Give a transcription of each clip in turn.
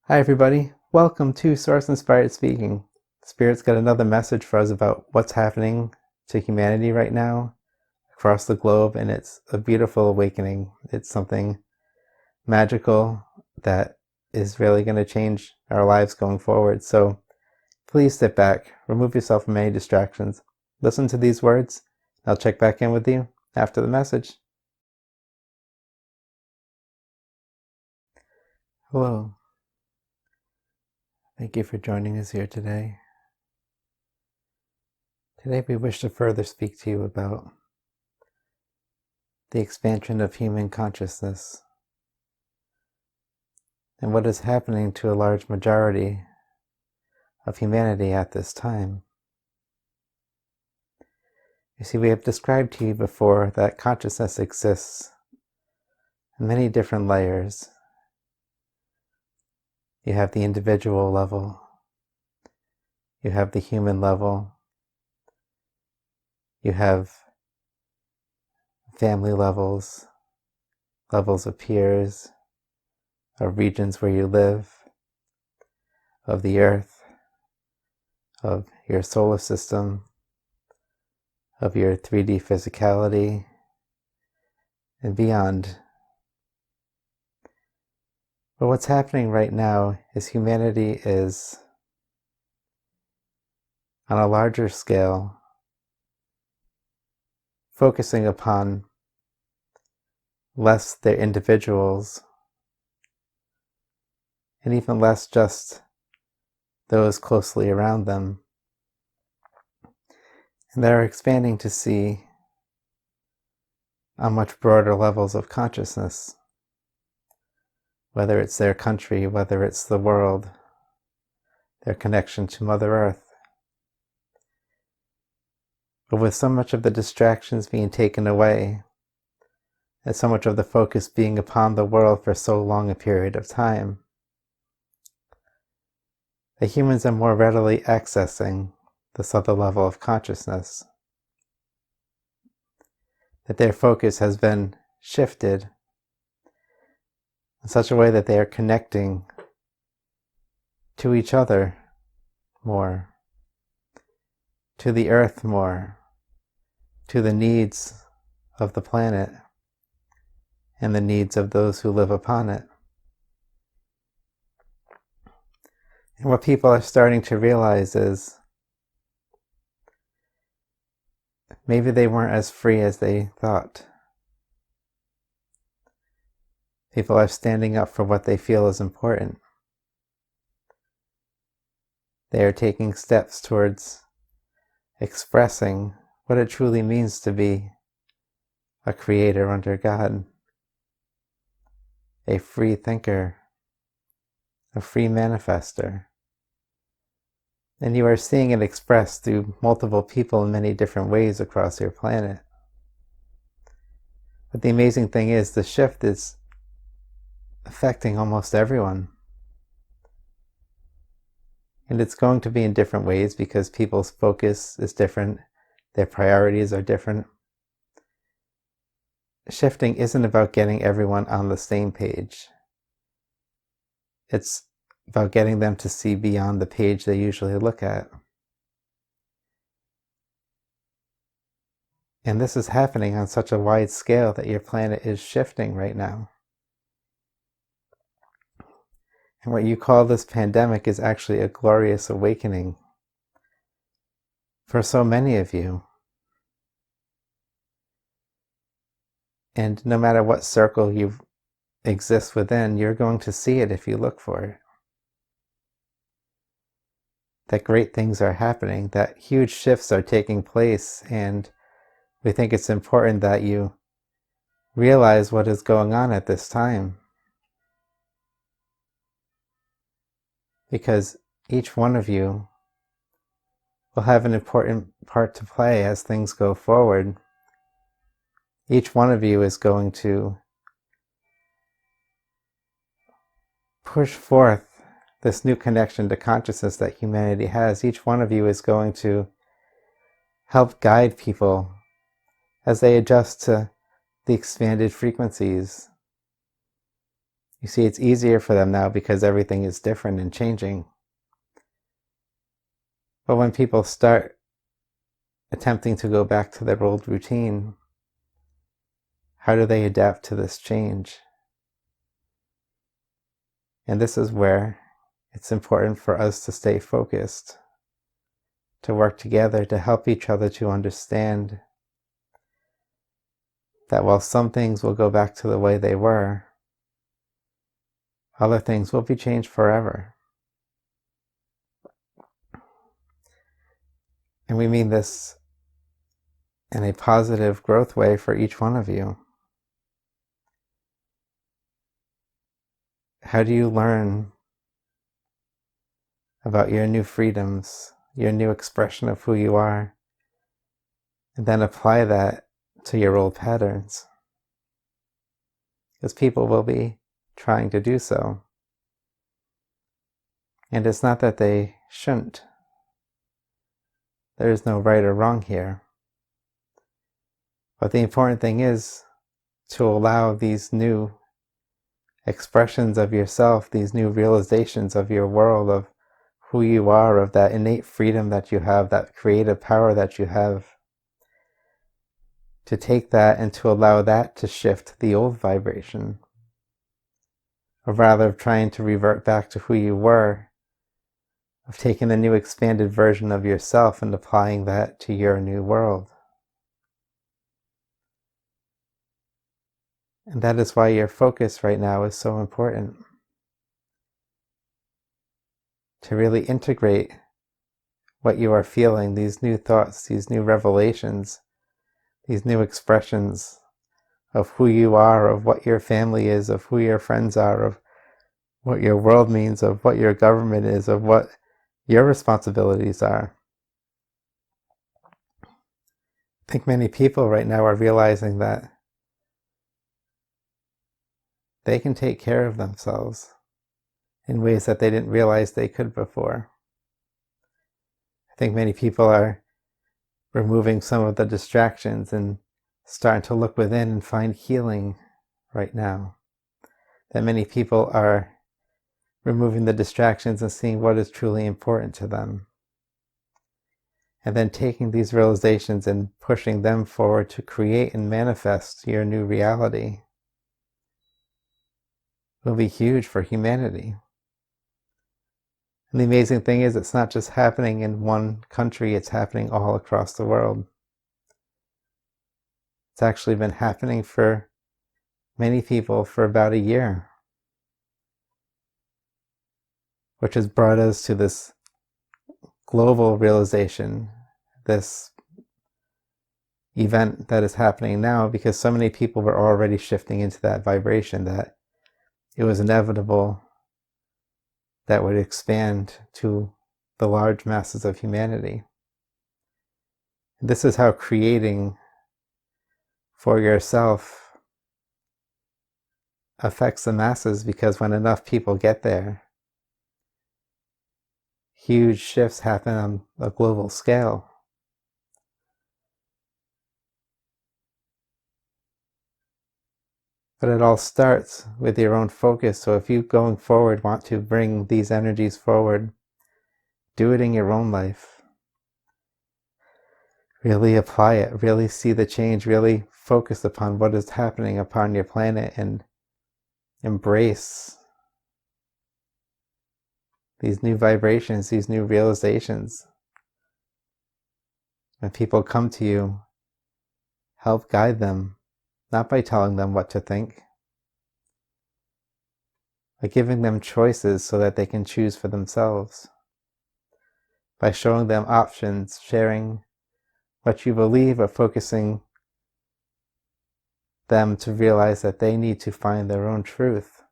Hi everybody, welcome to Source Inspired Speaking. Spirit's got another message for us about what's happening to humanity right now across the globe, and it's a beautiful awakening. It's something magical that is really going to change our lives going forward. So please sit back, remove yourself from any distractions, listen to these words. I'll check back in with you after the message. Hello. Thank you for joining us here today. Today we wish to further speak to you about the expansion of human consciousness and what is happening to a large majority of humanity at this time. You see, we have described to you before that consciousness exists in many different layers. You have the individual level, you have the human level, you have family levels, levels of peers, of regions where you live, of the earth, of your solar system, of your 3D physicality, and beyond. But what's happening right now is humanity is, on a larger scale, focusing upon less their individuals, and even less just those closely around them. And they're expanding to see on much broader levels of consciousness, whether it's their country, whether it's the world, their connection to Mother Earth. But with so much of the distractions being taken away, and so much of the focus being upon the world for so long a period of time, the humans are more readily accessing this other level of consciousness, that their focus has been shifted in such a way that they are connecting to each other more, to the earth more, to the needs of the planet and the needs of those who live upon it. And what people are starting to realize is maybe they weren't as free as they thought. People are standing up for what they feel is important. They are taking steps towards expressing what it truly means to be a creator under God, a free thinker, a free manifester. And you are seeing it expressed through multiple people in many different ways across your planet. But the amazing thing is the shift is affecting almost everyone. And it's going to be in different ways because people's focus is different, their priorities are different. Shifting isn't about getting everyone on the same page. It's about getting them to see beyond the page they usually look at. And this is happening on such a wide scale that your planet is shifting right now. And what you call this pandemic is actually a glorious awakening for so many of you. And no matter what circle you exist within, you're going to see it if you look for it. That great things are happening, that huge shifts are taking place, and we think it's important that you realize what is going on at this time. Because each one of you will have an important part to play as things go forward. Each one of you is going to push forth this new connection to consciousness that humanity has. Each one of you is going to help guide people as they adjust to the expanded frequencies. You see, it's easier for them now because everything is different and changing. But when people start attempting to go back to their old routine, how do they adapt to this change? And this is where it's important for us to stay focused, to work together, to help each other to understand that while some things will go back to the way they were, other things will be changed forever. And we mean this in a positive growth way for each one of you. How do you learn about your new freedoms, your new expression of who you are, and then apply that to your old patterns? Because people will be trying to do so. And it's not that they shouldn't. There is no right or wrong here. But the important thing is to allow these new expressions of yourself, these new realizations of your world, of who you are, of that innate freedom that you have, that creative power that you have, to take that and to allow that to shift the old vibration, or rather of trying to revert back to who you were, of taking the new expanded version of yourself and applying that to your new world. And that is why your focus right now is so important. To really integrate what you are feeling, these new thoughts, these new revelations, these new expressions of who you are, of what your family is, of who your friends are, of what your world means, of what your government is, of what your responsibilities are. I think many people right now are realizing that they can take care of themselves in ways that they didn't realize they could before. I think many people are removing some of the distractions and starting to look within and find healing right now. That many people are removing the distractions and seeing what is truly important to them. And then taking these realizations and pushing them forward to create and manifest your new reality will be huge for humanity. And the amazing thing is, it's not just happening in one country, it's happening all across the world. It's actually been happening for many people for about a year, which has brought us to this global realization, this event that is happening now, because so many people were already shifting into that vibration that it was inevitable that would expand to the large masses of humanity. This is how creating for yourself affects the masses, because when enough people get there, huge shifts happen on a global scale. But it all starts with your own focus. So if you going forward want to bring these energies forward, do it in your own life. Really apply it, really see the change, really focus upon what is happening upon your planet and embrace these new vibrations, these new realizations. When people come to you, help guide them, not by telling them what to think, by giving them choices so that they can choose for themselves, by showing them options, sharing what you believe, or focusing them to realize that they need to find their own truth.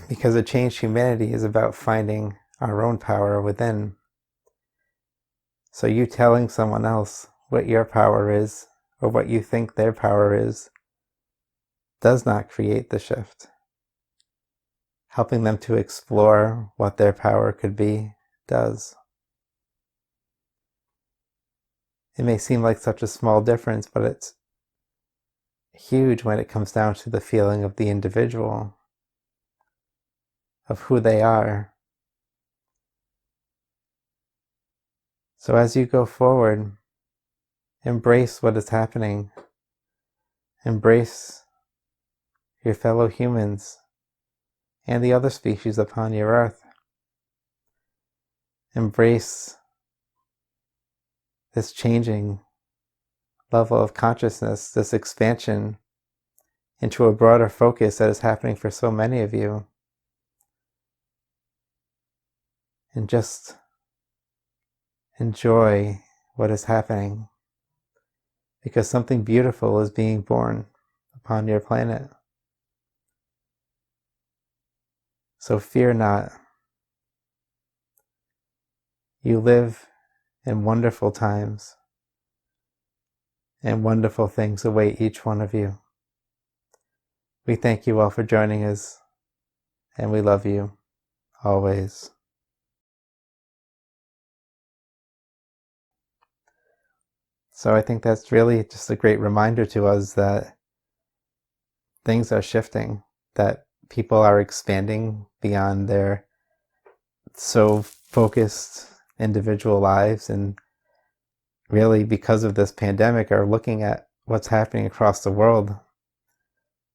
Because a changed humanity is about finding our own power within. So you telling someone else what your power is, or what you think their power is, does not create the shift. Helping them to explore what their power could be does. It may seem like such a small difference, but it's huge when it comes down to the feeling of the individual, of who they are. So as you go forward, embrace what is happening. Embrace your fellow humans and the other species upon your earth. Embrace this changing level of consciousness, this expansion into a broader focus that is happening for so many of you. And just enjoy what is happening, because something beautiful is being born upon your planet. So fear not. You live in wonderful times, and wonderful things await each one of you. We thank you all for joining us, and we love you always. So I think that's really just a great reminder to us that things are shifting, that people are expanding beyond their so focused individual lives, and really because of this pandemic are looking at what's happening across the world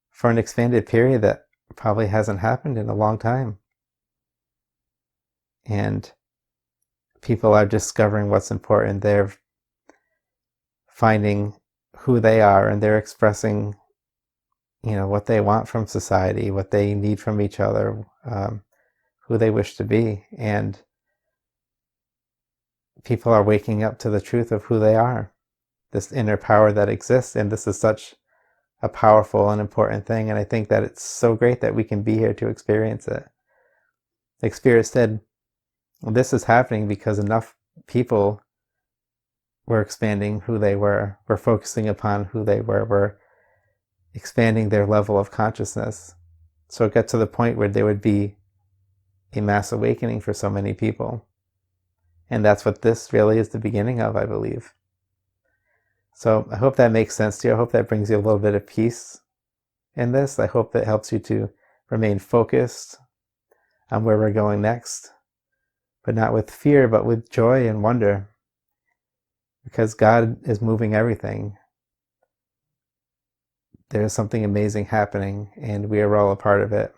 for an expanded period that probably hasn't happened in a long time. And people are discovering what's important. They're finding who they are, and they're expressing, what they want from society, what they need from each other, who they wish to be. And people are waking up to the truth of who they are, this inner power that exists. And this is such a powerful and important thing. And I think that it's so great that we can be here to experience it. Like Spirit said, this is happening because enough people were expanding who they were focusing upon who they were expanding their level of consciousness. So it got to the point where there would be a mass awakening for so many people. And that's what this really is the beginning of, I believe. So I hope that makes sense to you. I hope that brings you a little bit of peace in this. I hope that helps you to remain focused on where we're going next, but not with fear, but with joy and wonder, because God is moving everything. There's something amazing happening, and we are all a part of it.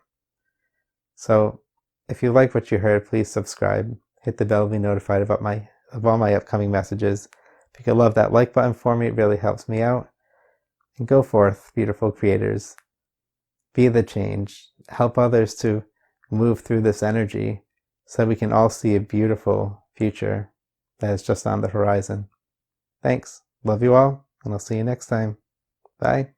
So if you like what you heard, please subscribe. Hit the bell to be notified of all my upcoming messages. If you could love that like button for me, it really helps me out. And go forth, beautiful creators. Be the change. Help others to move through this energy so that we can all see a beautiful future that is just on the horizon. Thanks. Love you all, and I'll see you next time. Bye.